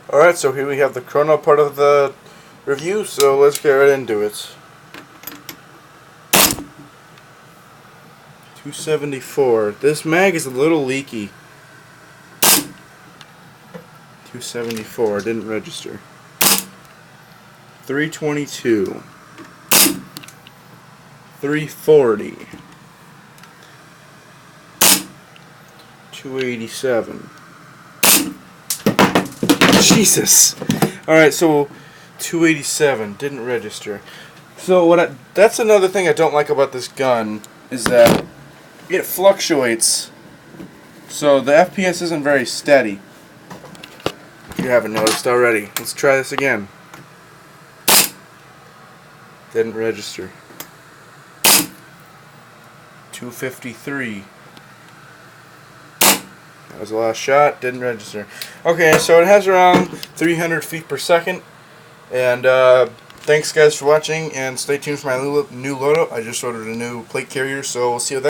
Alright, so here we have the chrono part of the review, so let's get right into it. 274. This mag is a little leaky. 274, didn't register. 322. 340. 287. Jesus. Alright, so 287 didn't register. So that's another thing I don't like about this gun is that it fluctuates. So the FPS isn't very steady. If you haven't noticed already. Let's try this again. Didn't register. 253. That was the last shot. Didn't register. Okay, so it has around 300 feet per second. And thanks guys for watching, and stay tuned for my new loadout. I just ordered a new plate carrier, so we'll see you there.